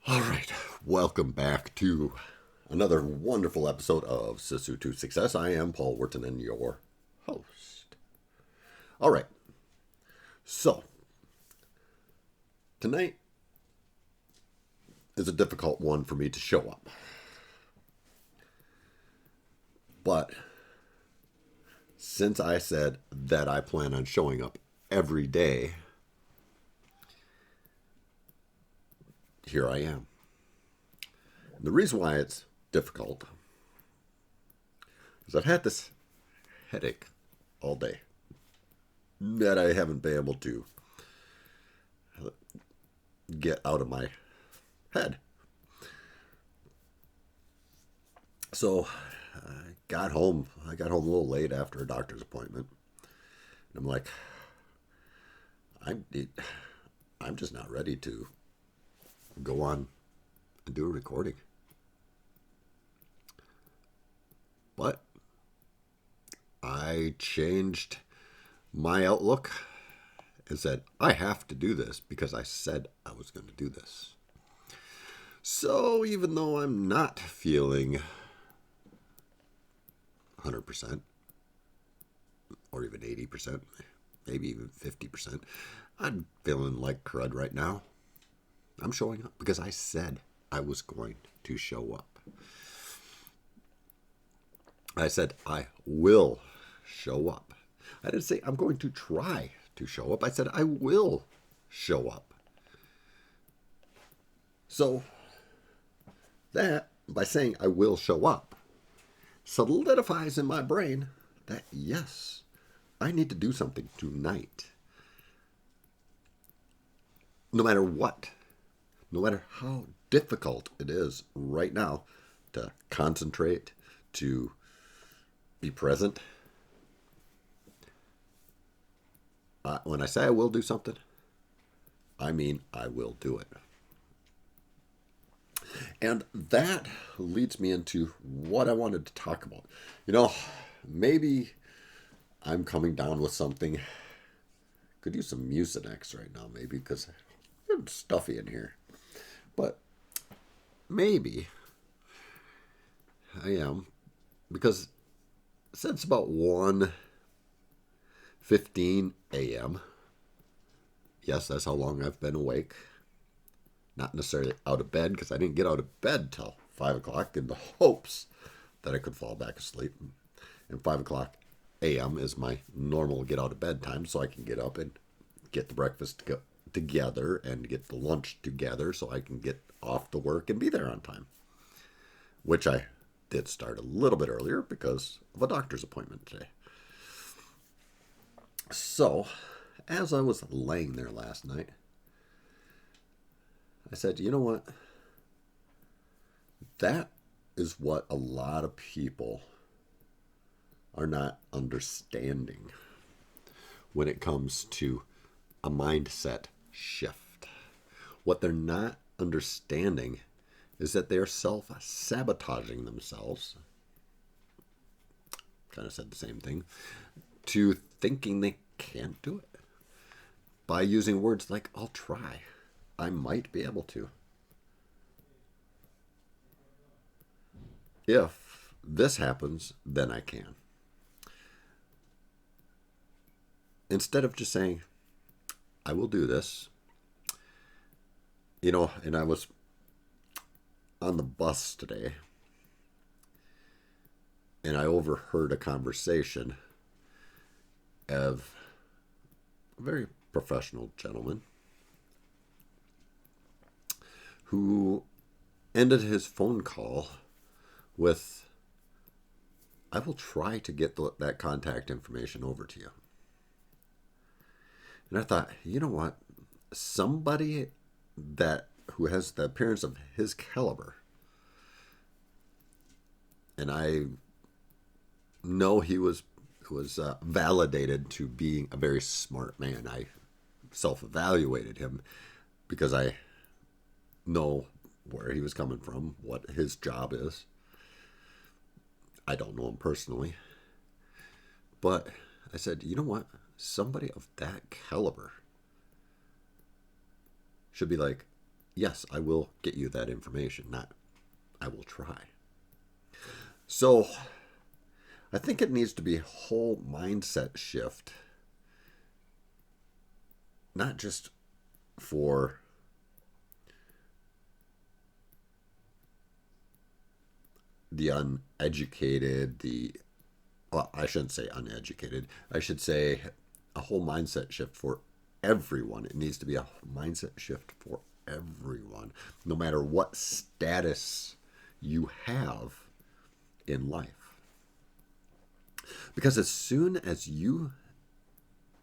All right, welcome back to another wonderful episode of Sisu to Success. I am Paul Wharton and your host. All right, so tonight is a difficult one for me to show up. But since I said that I plan on showing up every day, here I am. And the reason why it's difficult is I've had this headache all day that I haven't been able to get out of my head. So I got home a little late after a doctor's appointment. And I'm like, I'm just not ready to go on and do a recording. But I changed my outlook and said, I have to do this because I said I was going to do this. So even though I'm not feeling 100% or even 80%, maybe even 50%, I'm feeling like crud right now. I'm showing up because I said I was going to show up. I said I will show up. I didn't say I'm going to try to show up. I said I will show up. So that, by saying I will show up, solidifies in my brain that yes, I need to do something tonight. No matter what. No matter how difficult it is right now to concentrate, to be present. When I say I will do something, I mean I will do it. And that leads me into what I wanted to talk about. Maybe I'm coming down with something. Could use some Mucinex right now, maybe, because it's stuffy in here. But maybe I am, because since about 1:15 a.m., yes, that's how long I've been awake. Not necessarily out of bed, because I didn't get out of bed till 5 o'clock in the hopes that I could fall back asleep. And 5 o'clock a.m. is my normal get out of bed time, so I can get up and get the breakfast together and get the lunch together so I can get off to work and be there on time. Which I did start a little bit earlier because of a doctor's appointment today. So, as I was laying there last night, I said, you know what? That is what a lot of people are not understanding when it comes to a mindset shift. What they're not understanding is that they're self-sabotaging themselves. Kind of said the same thing. To thinking they can't do it. By using words like, I'll try. I might be able to. If this happens, then I can. Instead of just saying, I will do this. And I was on the bus today, and I overheard a conversation of a very professional gentleman who ended his phone call with, I will try to get that contact information over to you. And I thought, you know what? Somebody who has the appearance of his caliber, and I know he was validated to being a very smart man. I self-evaluated him because I know where he was coming from, what his job is. I don't know him personally. But I said, you know what? Somebody of that caliber should be like, yes, I will get you that information, not I will try. So I think it needs to be a whole mindset shift, not just for the uneducated, well, I shouldn't say uneducated. I should say a whole mindset shift for everyone. It needs to be a mindset shift for everyone, no matter what status you have in life. Because as soon as you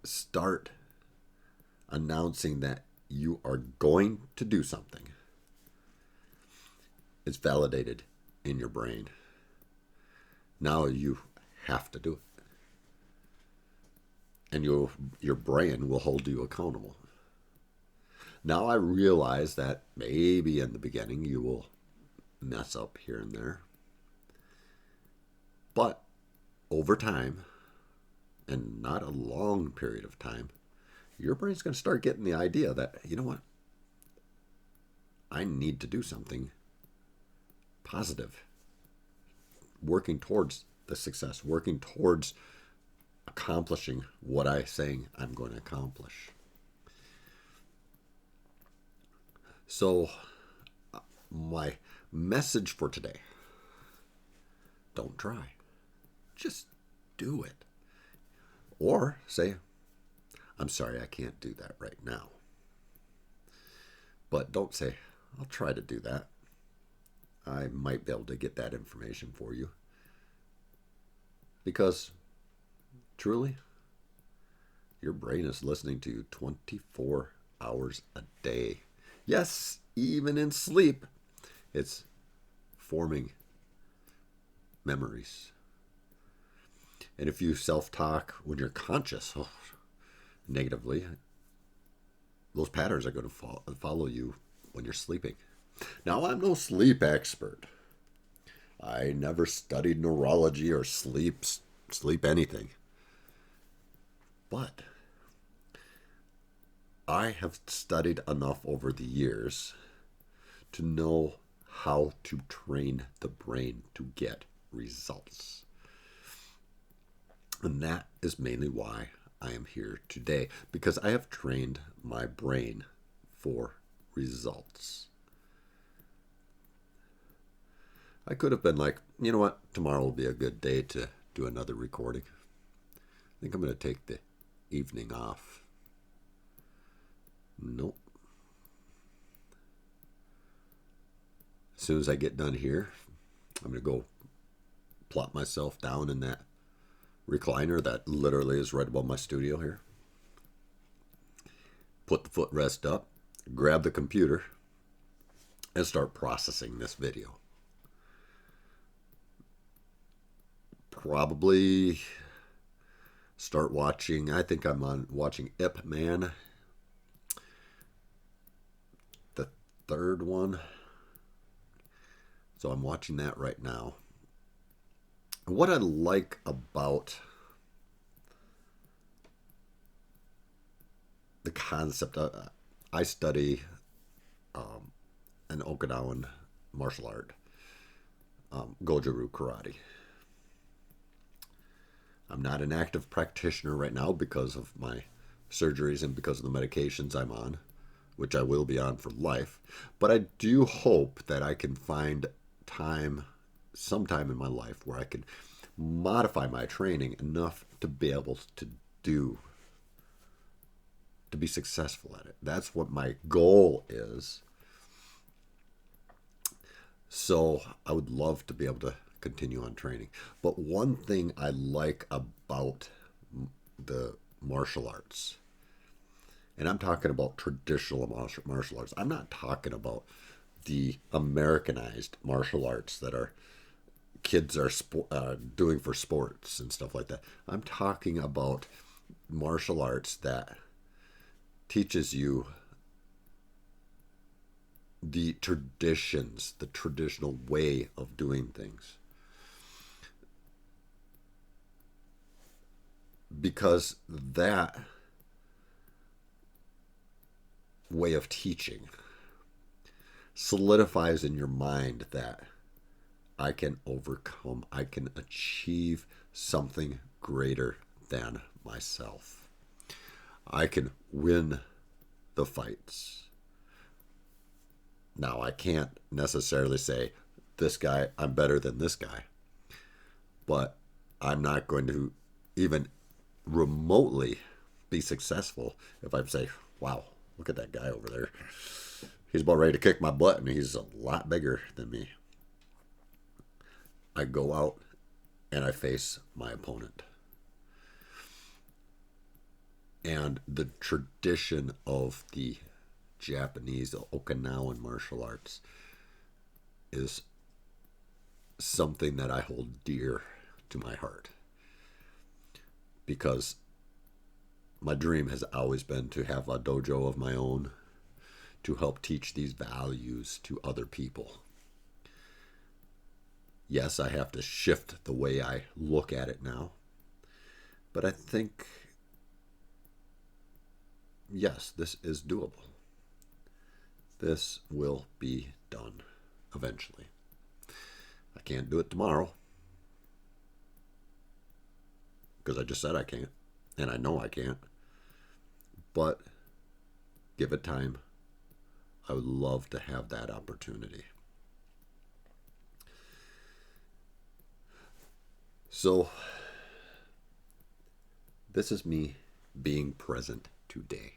start announcing that you are going to do something, it's validated in your brain. Now you have to do it. And your brain will hold you accountable. Now I realize that maybe in the beginning you will mess up here and there. But over time, and not a long period of time, your brain's going to start getting the idea that, you know what? I need to do something positive. Working towards the success, working towards accomplishing what I'm saying I'm going to accomplish. So, my message for today, don't try. Just do it. Or say, I'm sorry, I can't do that right now. But don't say, I'll try to do that. I might be able to get that information for you. Because truly, your brain is listening to you 24 hours a day. Yes, even in sleep, it's forming memories. And if you self-talk when you're conscious negatively, those patterns are going to follow you when you're sleeping. Now, I'm no sleep expert. I never studied neurology or sleep anything. But I have studied enough over the years to know how to train the brain to get results. And that is mainly why I am here today, because I have trained my brain for results. I could have been like, you know what, tomorrow will be a good day to do another recording. I think I'm going to take the evening off. Nope. As soon as I get done here, I'm going to go plop myself down in that recliner that literally is right above my studio here. Put the footrest up, grab the computer, and start processing this video. Probably start watching, I think I'm watching Ip Man, the third one. So I'm watching that right now. What I like about the concept, I study an Okinawan martial art, Goju-Ryu karate. I'm not an active practitioner right now because of my surgeries and because of the medications I'm on, which I will be on for life. But I do hope that I can find time, sometime in my life, where I can modify my training enough to be able to be successful at it. That's what my goal is. So I would love to be able to continue on training. But one thing I like about the martial arts, and I'm talking about traditional martial arts, I'm not talking about the Americanized martial arts that our kids are doing for sports and stuff like that. I'm talking about martial arts that teaches you the traditions, the traditional way of doing things. Because that way of teaching solidifies in your mind that I can overcome, I can achieve something greater than myself. I can win the fights. Now, I can't necessarily say, this guy, I'm better than this guy. But I'm not going to even remotely be successful if I say, wow, look at that guy over there. He's about ready to kick my butt, and he's a lot bigger than me. I go out and I face my opponent. And the tradition of the Japanese, the Okinawan martial arts is something that I hold dear to my heart. Because my dream has always been to have a dojo of my own to help teach these values to other people. Yes, I have to shift the way I look at it now. But I think, yes, this is doable. This will be done eventually. I can't do it tomorrow because I just said I can't, and I know I can't. But give it time. I would love to have that opportunity. So, this is me being present today.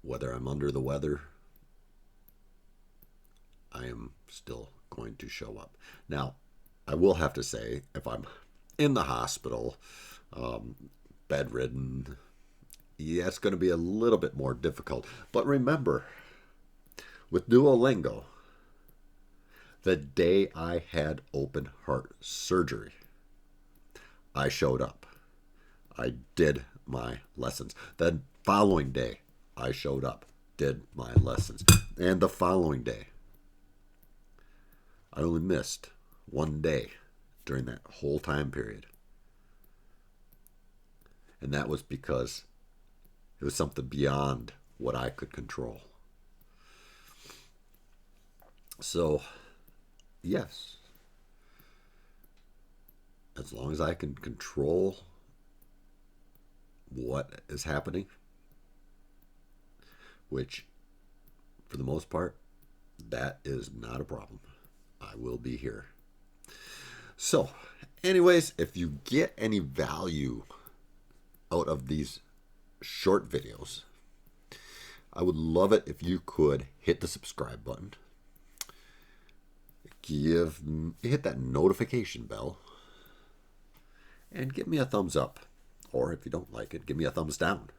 Whether I'm under the weather, I am still going to show up. Now, I will have to say, if I'm in the hospital, bedridden, yeah, it's going to be a little bit more difficult. But remember, with Duolingo, the day I had open heart surgery, I showed up. I did my lessons. The following day, I showed up, did my lessons. And the following day, I only missed one day during that whole time period. And that was because it was something beyond what I could control. So, yes, as long as I can control what is happening, which for the most part, that is not a problem. I will be here. So, anyways, if you get any value out of these short videos, I would love it if you could hit the subscribe button. Hit that notification bell and give me a thumbs up. Or if you don't like it, give me a thumbs down.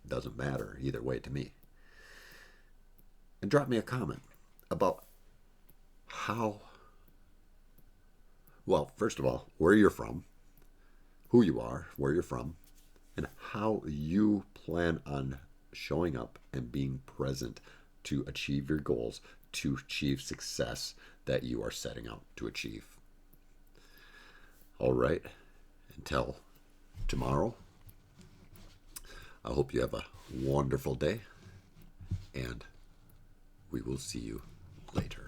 Doesn't matter either way to me. And drop me a comment about well, first of all, where you're from, who you are, where you're from, and how you plan on showing up and being present to achieve your goals, to achieve success that you are setting out to achieve. All right, until tomorrow, I hope you have a wonderful day, and we will see you later.